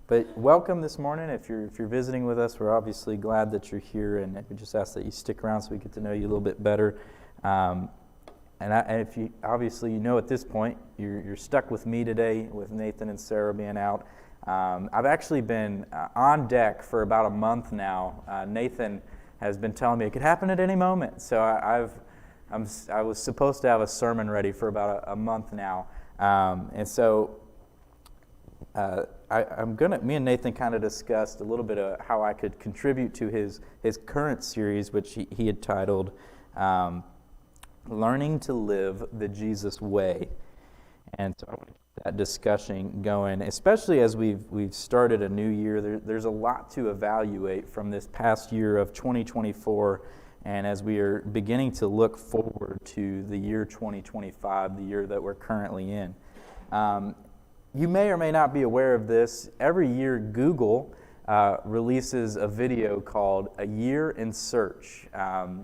But welcome this morning. If you're visiting with us, we're obviously glad that you're here, and we just ask that you stick around so we get to know you a little bit better. And if you obviously at this point you're stuck with me today, with Nathan and Sarah being out. I've actually been on deck for about a month now. Nathan has been telling me it could happen at any moment, so I was supposed to have a sermon ready for about a month now, and so. Me and Nathan kind of discussed a little bit of how I could contribute to his current series, which he had titled Learning to Live the Jesus Way. And so I want to keep that discussion going, especially as we've started a new year. There's a lot to evaluate from this past year of 2024, and as we are beginning to look forward to the year 2025, the year that we're currently in. You may or may not be aware of this. Every year, Google releases a video called A Year in Search.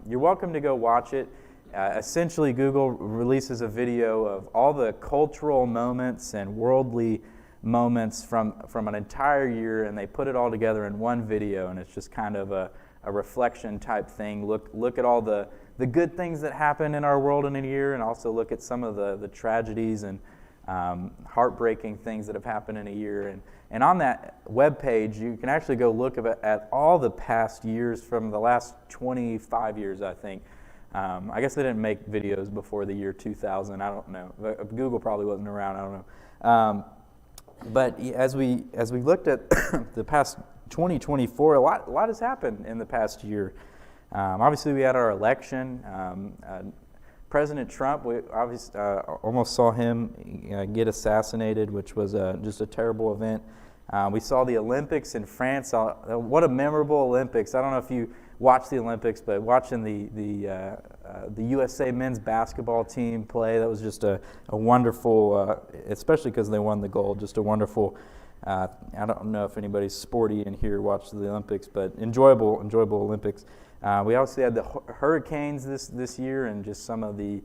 You're welcome to go watch it. Essentially, Google releases a video of all the cultural moments and worldly moments from an entire year, and they put it all together in one video, and it's just kind of a reflection type thing. Look at all the good things that happen in our world in a year, and also look at some of the tragedies and heartbreaking things that have happened in a year. And on that webpage, you can actually go look at all the past years from the last 25 years, I think. I guess they didn't make videos before the year 2000. I don't know. Google probably wasn't around. I don't know. But as we looked at the past 2024, a lot has happened in the past year. Obviously, we had our election. President Trump, we obviously almost saw him get assassinated, which was just a terrible event. We saw the Olympics in France. What a memorable Olympics! I don't know if you watched the Olympics, but watching the USA men's basketball team play, that was just a wonderful, especially because they won the gold. Just a wonderful. I don't know if anybody's sporty in here watched the Olympics, but enjoyable Olympics. We also had the hurricanes this year, and just some of the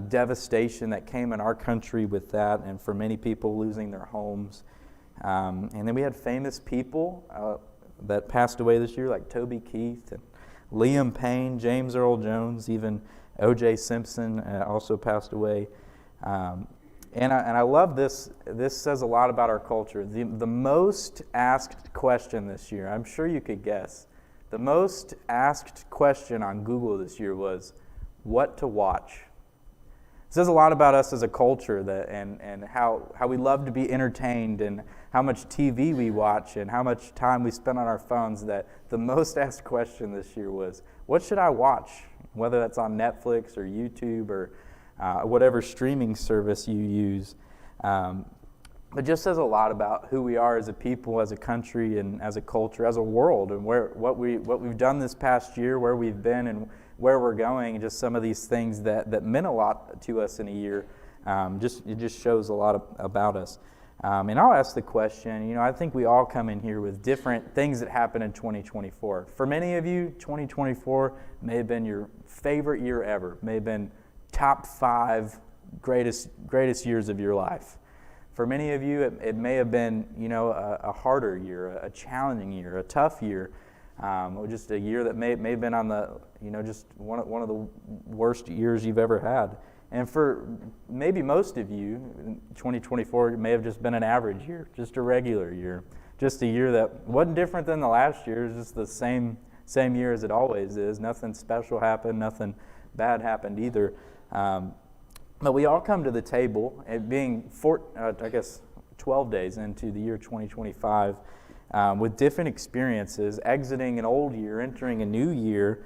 devastation that came in our country with that, and for many people losing their homes. And then we had famous people that passed away this year, like Toby Keith and Liam Payne, James Earl Jones, even O.J. Simpson also passed away. And I love this. This says a lot about our culture. The most asked question this year, I'm sure you could guess, the most asked question on Google this year was, what to watch? It says a lot about us as a culture and how we love to be entertained, and how much TV we watch, and how much time we spend on our phones, that the most asked question this year was, what should I watch? Whether that's on Netflix or YouTube or whatever streaming service you use. It just says a lot about who we are as a people, as a country, and as a culture, as a world, and what we've done this past year, where we've been, and where we're going. Just some of these things that meant a lot to us in a year. It just shows a lot about us. And I'll ask the question. I think we all come in here with different things that happened in 2024. For many of you, 2024 may have been your favorite year ever. May have been top 5 greatest years of your life. For many of you, it may have been, a harder year, a challenging year, a tough year, or just a year that may have been on the, just one of the worst years you've ever had. And for maybe most of you, 2024 may have just been an average year, just a regular year, just a year that wasn't different than the last year. It's just the same year as it always is. Nothing special happened, nothing bad happened either. But we all come to the table, it being 12 days into the year 2025, with different experiences, exiting an old year, entering a new year,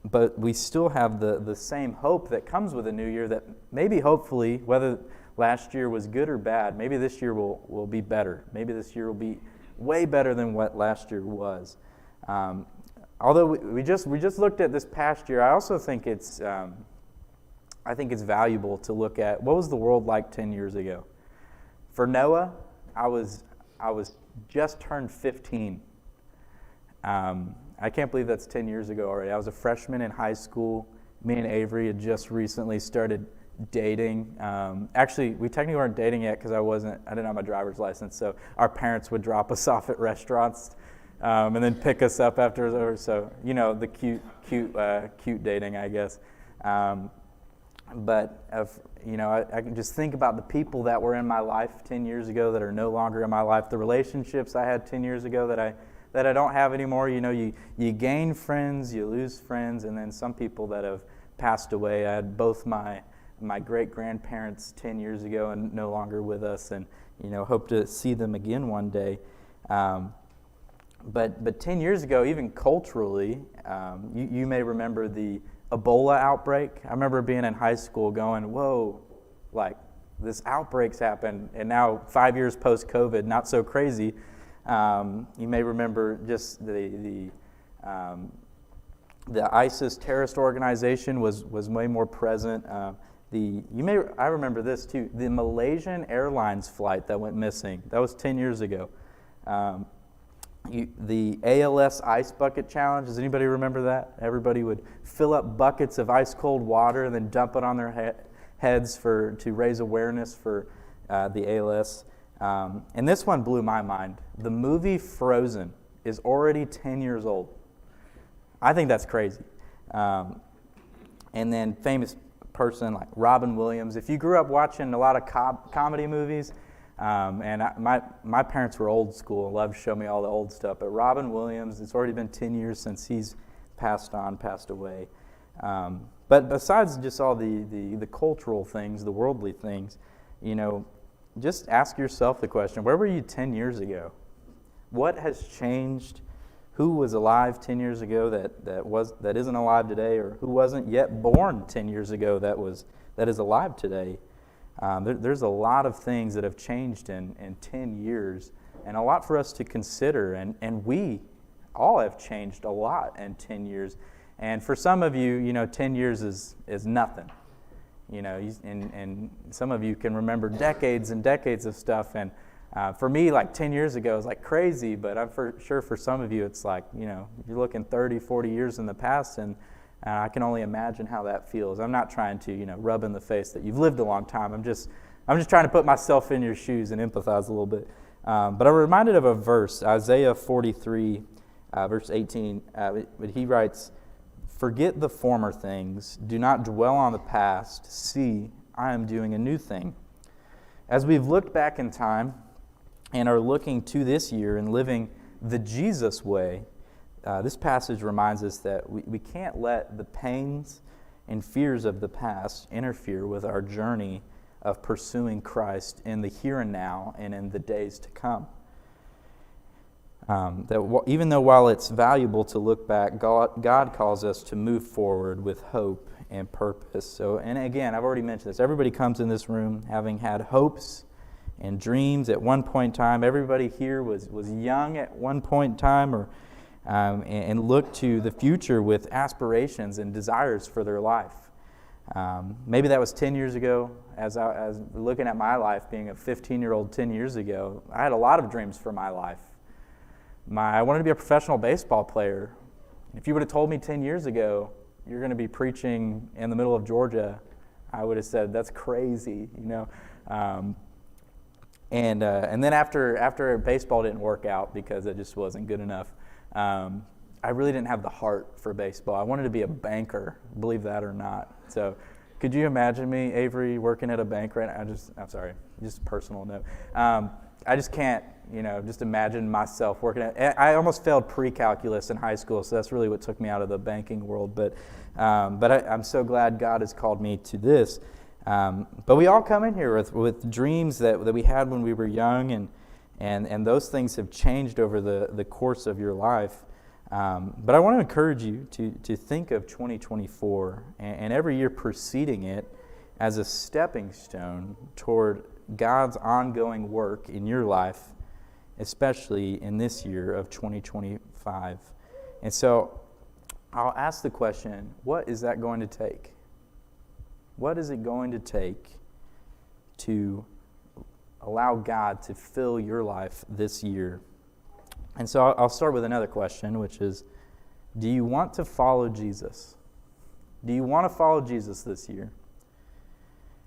but we still have the same hope that comes with a new year, that maybe, hopefully, whether last year was good or bad, maybe this year will be better. Maybe this year will be way better than what last year was. Although we just looked at this past year, I also think it's valuable to look at what was the world like 10 years ago. For Noah, I was just turned 15. I can't believe that's 10 years ago already. I was a freshman in high school. Me and Avery had just recently started dating. Actually, we technically weren't dating yet because I didn't have my driver's license. So our parents would drop us off at restaurants and then pick us up after it was over. So, the cute dating, I guess. But I can just think about the people that were in my life 10 years ago that are no longer in my life, the relationships I had 10 years ago that I don't have anymore. You gain friends, you lose friends, and then some people that have passed away. I had both my great-grandparents 10 years ago and no longer with us, and hope to see them again one day. But 10 years ago, even culturally, you may remember the Ebola outbreak. I remember being in high school going, whoa, like this outbreak's happened, and now 5 years post-COVID, not so crazy. You may remember just the ISIS terrorist organization was way more present. I remember this too. The Malaysian Airlines flight that went missing. That was 10 years ago. The ALS Ice Bucket Challenge. Does anybody remember that? Everybody would fill up buckets of ice cold water and then dump it on their heads to raise awareness for the ALS. And this one blew my mind. The movie Frozen is already 10 years old. I think that's crazy. And then famous person like Robin Williams. If you grew up watching a lot of comedy movies, my parents were old school and loved to show me all the old stuff. But Robin Williams, it's already been 10 years since he's passed away. But besides just all the cultural things, the worldly things, just ask yourself the question, where were you 10 years ago? What has changed? Who was alive 10 years ago that isn't alive today, or who wasn't yet born 10 years ago that is alive today? There's a lot of things that have changed in 10 years, and a lot for us to consider, and we all have changed a lot in 10 years. And for some of you, 10 years is nothing. And some of you can remember decades and decades of stuff, and for me, like 10 years ago is like crazy, but I'm sure for some of you it's like, you're looking 30, 40 years in the past, and I can only imagine how that feels. I'm not trying to, rub in the face that you've lived a long time. I'm just trying to put myself in your shoes and empathize a little bit. But I'm reminded of a verse, Isaiah 43, verse 18. But he writes, "Forget the former things. Do not dwell on the past. See, I am doing a new thing." As we've looked back in time and are looking to this year and living the Jesus way, this passage reminds us that we can't let the pains and fears of the past interfere with our journey of pursuing Christ in the here and now and in the days to come. Even though while it's valuable to look back, God calls us to move forward with hope and purpose. So, and again, I've already mentioned this. Everybody comes in this room having had hopes and dreams at one point in time. Everybody here was young at one point in time, and look to the future with aspirations and desires for their life. Maybe that was 10 years ago. As looking at my life, being a 15-year-old 10 years ago, I had a lot of dreams for my life. I wanted to be a professional baseball player. If you would have told me 10 years ago, you're going to be preaching in the middle of Georgia, I would have said, that's crazy, And then after baseball didn't work out because it just wasn't good enough, I really didn't have the heart for baseball. I wanted to be a banker, believe that or not. So could you imagine me, Avery, working at a bank right now? I'm sorry, just a personal note. I just can't, just imagine myself working I almost failed pre-calculus in high school, so that's really what took me out of the banking world. But I'm so glad God has called me to this. But we all come in here with dreams that we had when we were young, and those things have changed over the course of your life. But I want to encourage you to think of 2024 and every year preceding it as a stepping stone toward God's ongoing work in your life, especially in this year of 2025. And so I'll ask the question, what is that going to take? What is it going to take to allow God to fill your life this year? And so I'll start with another question, which is, do you want to follow Jesus? Do you want to follow Jesus this year?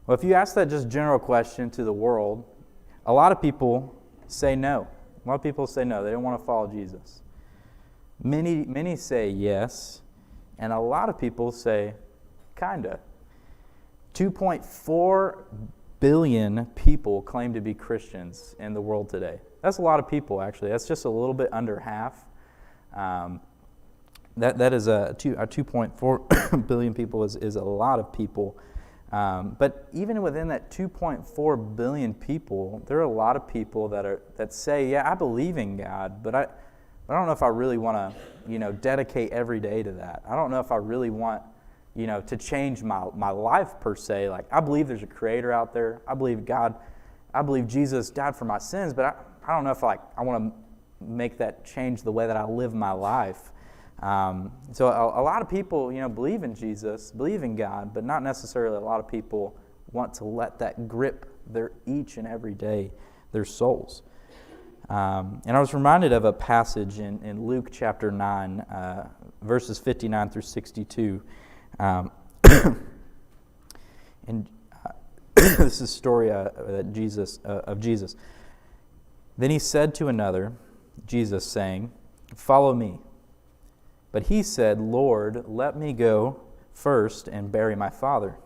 Well, if you ask that just general question to the world, a lot of people say no. A lot of people say no. They don't want to follow Jesus. Many say yes, and a lot of people say kinda. 2.4 billion people claim to be Christians in the world today. That's a lot of people, actually. That's just a little bit under half. That is 2.4 billion people is a lot of people. But even within that 2.4 billion people, there are a lot of people that say, yeah, I believe in God, but I don't know if I really want to, dedicate every day to that. I don't know if I really want, to change my life per se. Like, I believe there's a creator out there. I believe God. I believe Jesus died for my sins, but I don't know if I want to make that change the way that I live my life. So a lot of people, believe in Jesus, believe in God, but not necessarily a lot of people want to let that grip their each and every day, their souls. And I was reminded of a passage in Luke chapter 9, verses 59 through 62. And this is a story of Jesus. Then he said to another, Jesus saying, "Follow me." But he said, "Lord, let me go first and bury my father."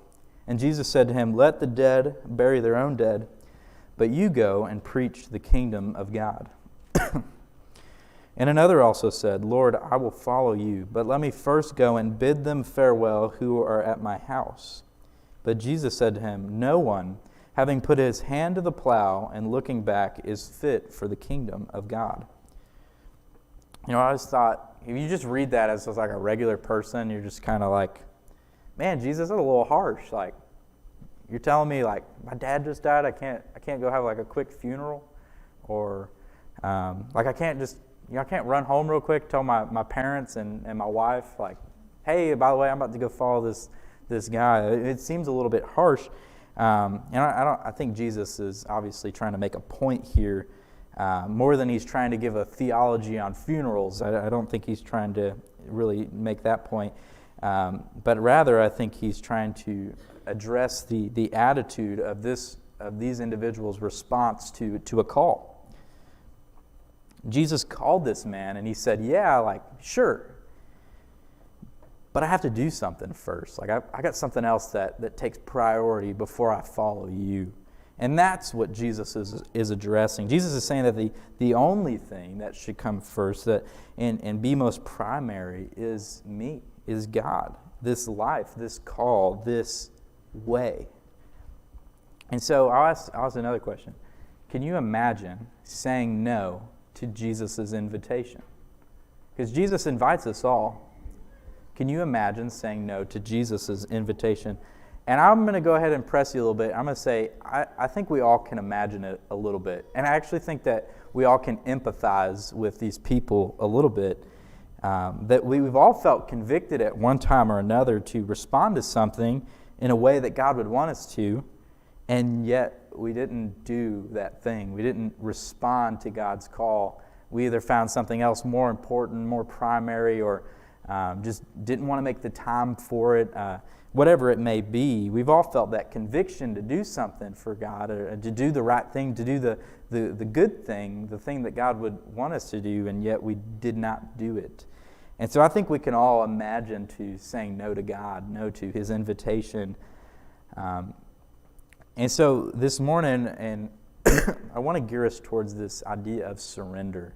And Jesus said to him, "Let the dead bury their own dead, but you go and preach the kingdom of God." And another also said, "Lord, I will follow you, but let me first go and bid them farewell who are at my house." But Jesus said to him, "No one, having put his hand to the plow and looking back, is fit for the kingdom of God." I always thought, if you just read that as like a regular person, you're just kind of like, man, Jesus, that's a little harsh. Like, you're telling me, like, my dad just died, I can't go have like a quick funeral, or like I can't run home real quick, tell my parents and my wife, like, hey, by the way, I'm about to go follow this guy. It seems a little bit harsh, and I think Jesus is obviously trying to make a point here. More than he's trying to give a theology on funerals. I don't think he's trying to really make that point. But rather, I think he's trying to address the attitude of these individuals' response to a call. Jesus called this man, and he said, yeah, like, sure, but I have to do something first. Like, I got something else that takes priority before I follow you. And that's what Jesus is addressing. Jesus is saying that the only thing that should come first and be most primary is me, is God, this life, this call, this way. And so I'll ask another question. Can you imagine saying no to Jesus' invitation? Because Jesus invites us all. Can you imagine saying no to Jesus' invitation? And I'm going to go ahead and press you a little bit. I'm going to say, I think we all can imagine it a little bit. And I actually think that we all can empathize with these people a little bit. That we've all felt convicted at one time or another to respond to something in a way that God would want us to, and yet we didn't do that thing. We didn't respond to God's call. We either found something else more important, more primary, or just didn't want to make the time for it. Whatever it may be, we've all felt that conviction to do something for God, or to do the right thing, to do the good thing, the thing that God would want us to do, and yet we did not do it. And so I think we can all imagine to saying no to God, no to His invitation. And so this morning, and I want to gear us towards this idea of surrender,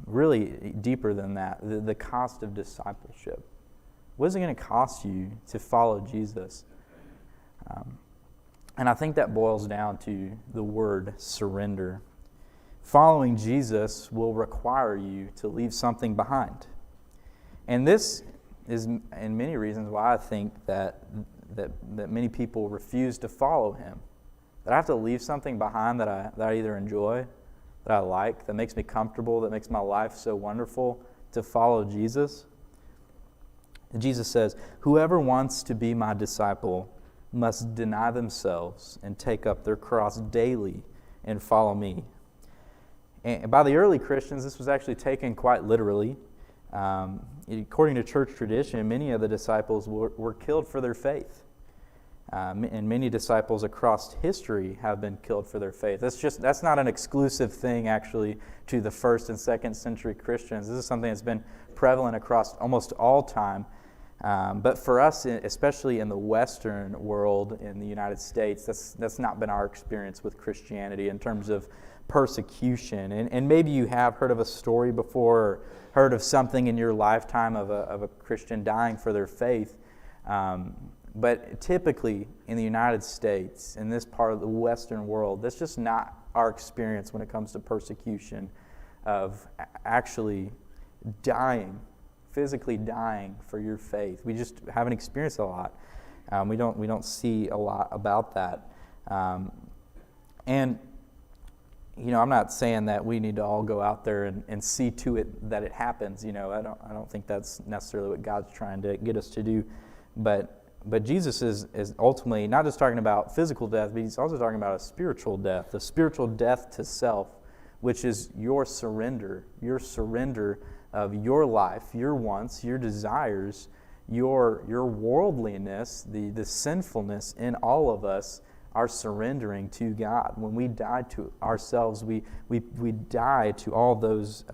really deeper than that, the cost of discipleship. What is it going to cost you to follow Jesus? And I think that boils down to the word surrender. Following Jesus will require you to leave something behind. And this is, in many reasons, why I think that many people refuse to follow Him. That I have to leave something behind that I either enjoy, that I like, that makes me comfortable, that makes my life so wonderful, to follow Jesus. And Jesus says, "Whoever wants to be my disciple must deny themselves and take up their cross daily and follow me." And by the early Christians, this was actually taken quite literally. According to church tradition, many of the disciples were killed for their faith. And many disciples across history have been killed for their faith. That's not an exclusive thing, actually, to the first and second century Christians. This is something that's been prevalent across almost all time. But for us, especially in the Western world, in the United States, that's not been our experience with Christianity in terms of persecution. And maybe you have heard of a story before, or heard of something in your lifetime of a Christian dying for their faith. But typically in the United States, in this part of the Western world, that's just not our experience when it comes to persecution, of actually dying, physically dying for your faith. We just haven't experienced a lot. We don't see a lot about that. And I'm not saying that we need to all go out there and see to it that it happens. I don't think that's necessarily what God's trying to get us to do. But Jesus is ultimately not just talking about physical death, but he's also talking about a spiritual death to self, which is your surrender of your life, your wants, your desires, your worldliness, the sinfulness in all of us are surrendering to God. When we die to ourselves, we die to all those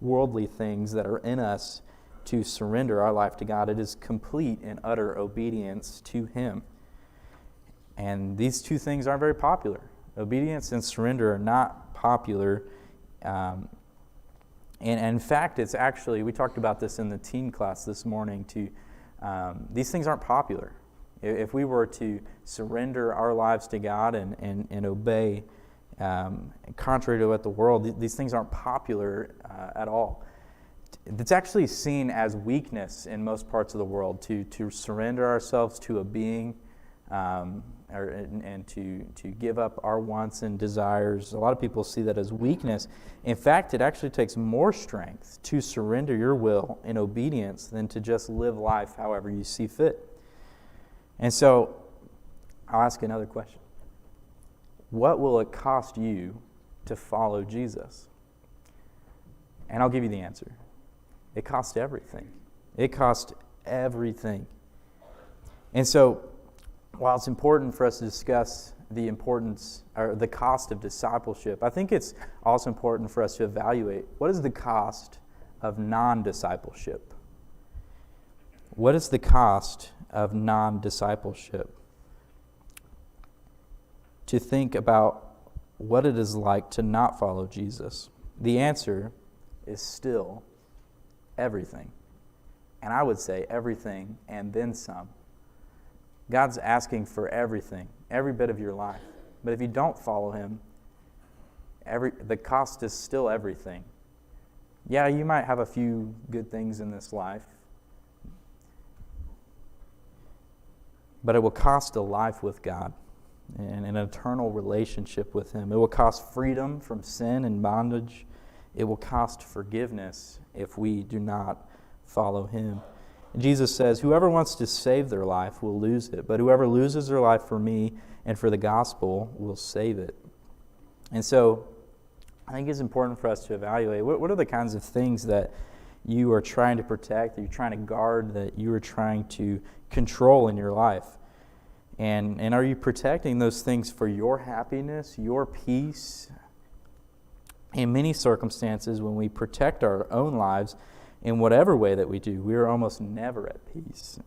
worldly things that are in us to surrender our life to God. It is complete and utter obedience to Him. And these two things aren't very popular. Obedience and surrender are not popular. And in fact, it's actually, we talked about this in the teen class this morning too. These things aren't popular. If we were to surrender our lives to God and obey, contrary to what the world, these things aren't popular at all. It's actually seen as weakness in most parts of the world to surrender ourselves to a being and to give up our wants and desires. A lot of people see that as weakness. In fact, it actually takes more strength to surrender your will in obedience than to just live life however you see fit. And so, I'll ask another question. What will it cost you to follow Jesus? And I'll give you the answer. It costs everything. It costs everything. And so, while it's important for us to discuss the importance or the cost of discipleship, I think it's also important for us to evaluate what is the cost of non-discipleship. What is the cost of non-discipleship? To think about what it is like to not follow Jesus. The answer is still everything. And I would say everything and then some. God's asking for everything, every bit of your life. But if you don't follow Him, the cost is still everything. Yeah, you might have a few good things in this life, but it will cost a life with God and an eternal relationship with Him. It will cost freedom from sin and bondage. It will cost forgiveness if we do not follow Him. And Jesus says, whoever wants to save their life will lose it, but whoever loses their life for me and for the gospel will save it. And so I think it's important for us to evaluate what are the kinds of things that you are trying to protect, that you're trying to guard, that you are trying to control in your life. And are you protecting those things for your happiness, your peace? In many circumstances, when we protect our own lives, in whatever way that we do, we are almost never at peace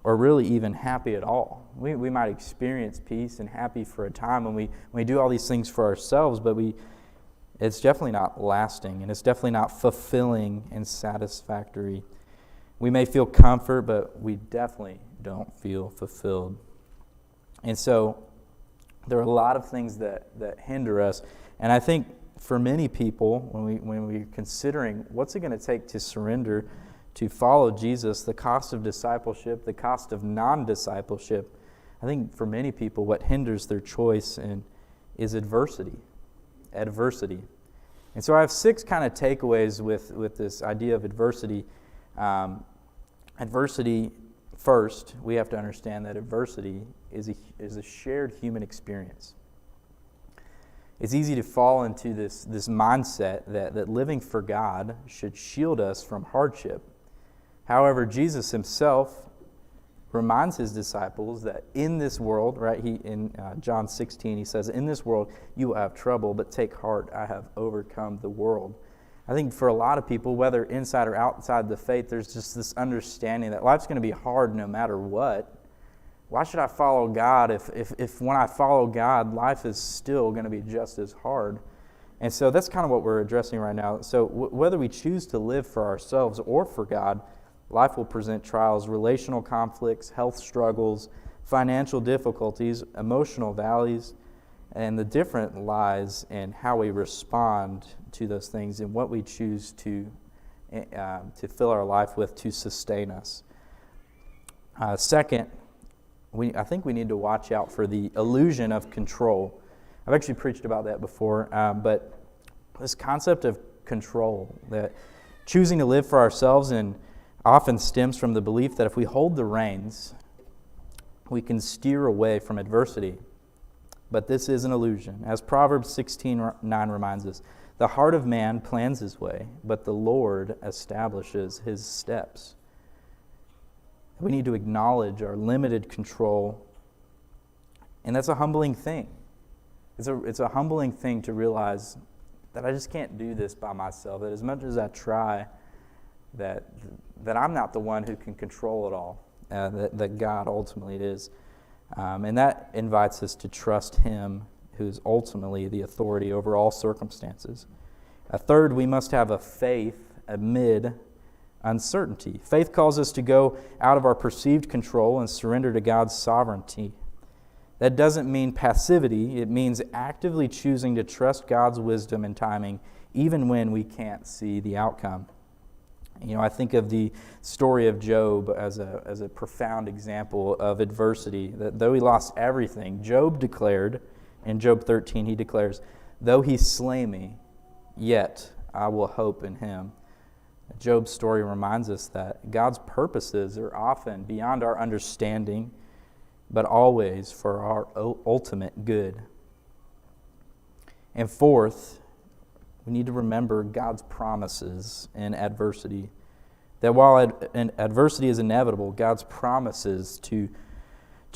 or really even happy at all. We might experience peace and happy for a time when we do all these things for ourselves, but it's definitely not lasting, and it's definitely not fulfilling and satisfactory. We may feel comfort, but we definitely don't feel fulfilled. And so there are a lot of things that hinder us, and I think for many people, when we're considering what's it going to take to surrender, to follow Jesus, the cost of discipleship, the cost of non-discipleship, I think for many people what hinders their choice is adversity. Adversity. And so I have 6 kind of takeaways with this idea of adversity. Adversity, first, we have to understand that adversity is a shared human experience. It's easy to fall into this mindset that living for God should shield us from hardship. However, Jesus Himself reminds his disciples that in this world, right, in John 16, he says, in this world you will have trouble, but take heart, I have overcome the world. I think for a lot of people, whether inside or outside the faith, there's just this understanding that life's going to be hard no matter what. Why should I follow God if when I follow God, life is still going to be just as hard? And so that's kind of what we're addressing right now. So whether we choose to live for ourselves or for God, life will present trials, relational conflicts, health struggles, financial difficulties, emotional valleys, and the difference lies in how we respond to those things and what we choose to fill our life with to sustain us. Second, I think we need to watch out for the illusion of control. I've actually preached about that before, but this concept of control, that choosing to live for ourselves, and often stems from the belief that if we hold the reins, we can steer away from adversity. But this is an illusion. As Proverbs 16:9 reminds us, the heart of man plans his way, but the Lord establishes his steps. We need to acknowledge our limited control, and that's a humbling thing. It's a humbling thing to realize that I just can't do this by myself, that as much as I try, that I'm not the one who can control it all, that God ultimately is. And that invites us to trust Him, who is ultimately the authority over all circumstances. Third, we must have a faith amid uncertainty. Faith calls us to go out of our perceived control and surrender to God's sovereignty. That doesn't mean passivity. It means actively choosing to trust God's wisdom and timing, even when we can't see the outcome. You know, I think of the story of Job as a profound example of adversity, that though he lost everything, Job declared, in Job 13, he declares, though he slay me, yet I will hope in him. Job's story reminds us that God's purposes are often beyond our understanding, but always for our ultimate good. And fourth, we need to remember God's promises in adversity. That while adversity is inevitable, God's promises to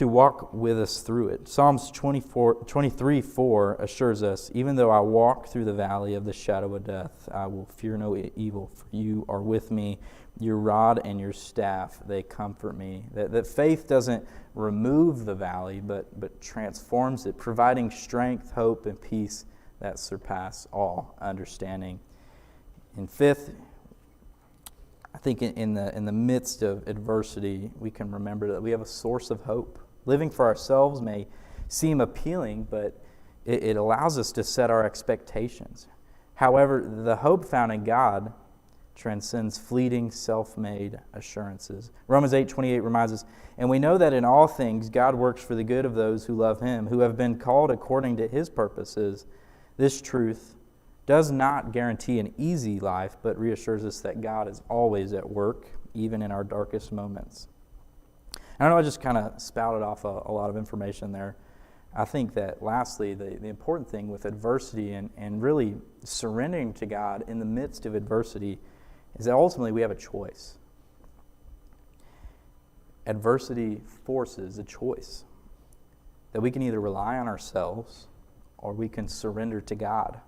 walk with us through it. Psalms 23:4 assures us, even though I walk through the valley of the shadow of death, I will fear no evil, for you are with me. Your rod and your staff, they comfort me. That faith doesn't remove the valley, but transforms it, providing strength, hope, and peace that surpass all understanding. And fifth, I think in the midst of adversity, we can remember that we have a source of hope. Living for ourselves may seem appealing, but it allows us to set our expectations. However, the hope found in God transcends fleeting, self-made assurances. Romans 8:28 reminds us, and we know that in all things God works for the good of those who love Him, who have been called according to His purposes. This truth does not guarantee an easy life, but reassures us that God is always at work, even in our darkest moments. I know I just kind of spouted off a lot of information there. I think that lastly, the important thing with adversity and really surrendering to God in the midst of adversity is that ultimately we have a choice. Adversity forces a choice. That we can either rely on ourselves or we can surrender to God.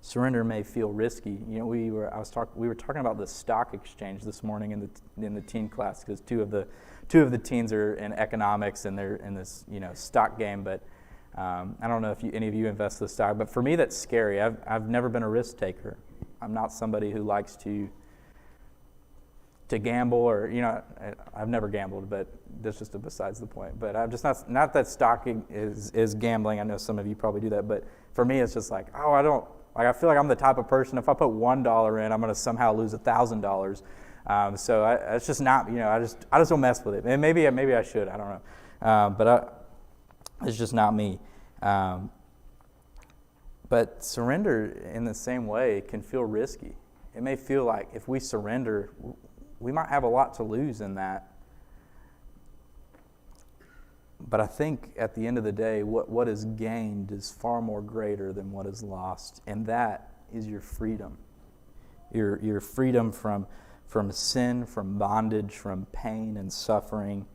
Surrender may feel risky. You know, we were talking about the stock exchange this morning in the teen class, because two of the teens are in economics and they're in this stock game. But I don't know if any of you invest in the stock, but for me that's scary. I've never been a risk taker. I'm not somebody who likes to gamble, or I've never gambled, but that's just besides the point. But I'm just not that stock is gambling. I know some of you probably do that, but for me it's just like, I feel like I'm the type of person, if I put $1 in, I'm going to somehow lose $1,000. So it's just not, I just don't mess with it. And maybe I should, I don't know. But it's just not me. But surrender in the same way can feel risky. It may feel like if we surrender, we might have a lot to lose in that. But I think at the end of the day, what is gained is far more greater than what is lost. And that is your freedom. Your freedom from from sin, from bondage, from pain and suffering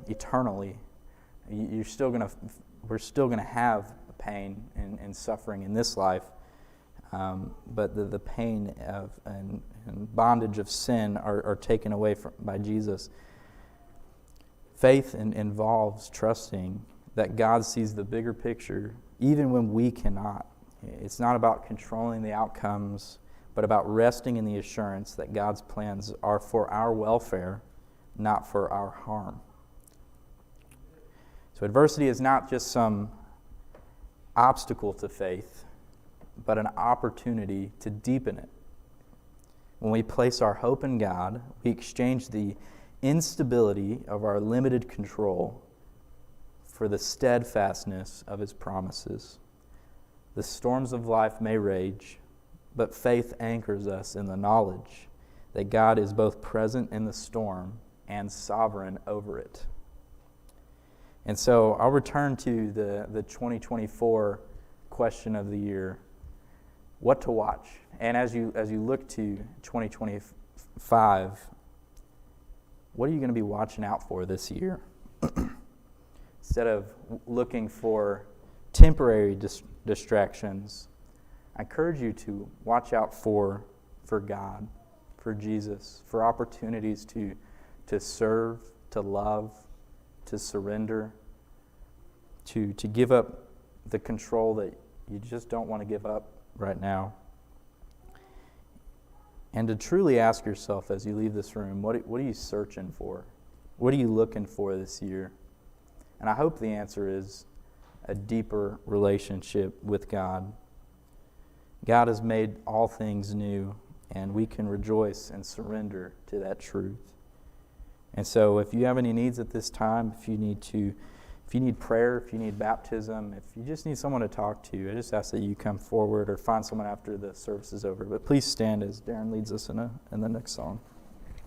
eternally. We're still going to have pain and suffering in this life, but the pain of and bondage of sin are taken away by Jesus. Faith involves trusting that God sees the bigger picture, even when we cannot. It's not about controlling the outcomes, but about resting in the assurance that God's plans are for our welfare, not for our harm. So adversity is not just some obstacle to faith, but an opportunity to deepen it. When we place our hope in God, we exchange the instability of our limited control for the steadfastness of His promises. The storms of life may rage, but faith anchors us in the knowledge that God is both present in the storm and sovereign over it. And so I'll return to the 2024 question of the year, what to watch. And as you look to 2025, what are you going to be watching out for this year? Instead of looking for temporary distractions, I encourage you to watch out for God, for Jesus, for opportunities to serve, to love, to surrender, to give up the control that you just don't want to give up right now. And to truly ask yourself as you leave this room, what are you searching for? What are you looking for this year? And I hope the answer is a deeper relationship with God. God has made all things new, and we can rejoice and surrender to that truth. And so if you have any needs at this time, if you need prayer, if you need baptism, if you just need someone to talk to, I just ask that you come forward or find someone after the service is over. But please stand as Darren leads us in the next song.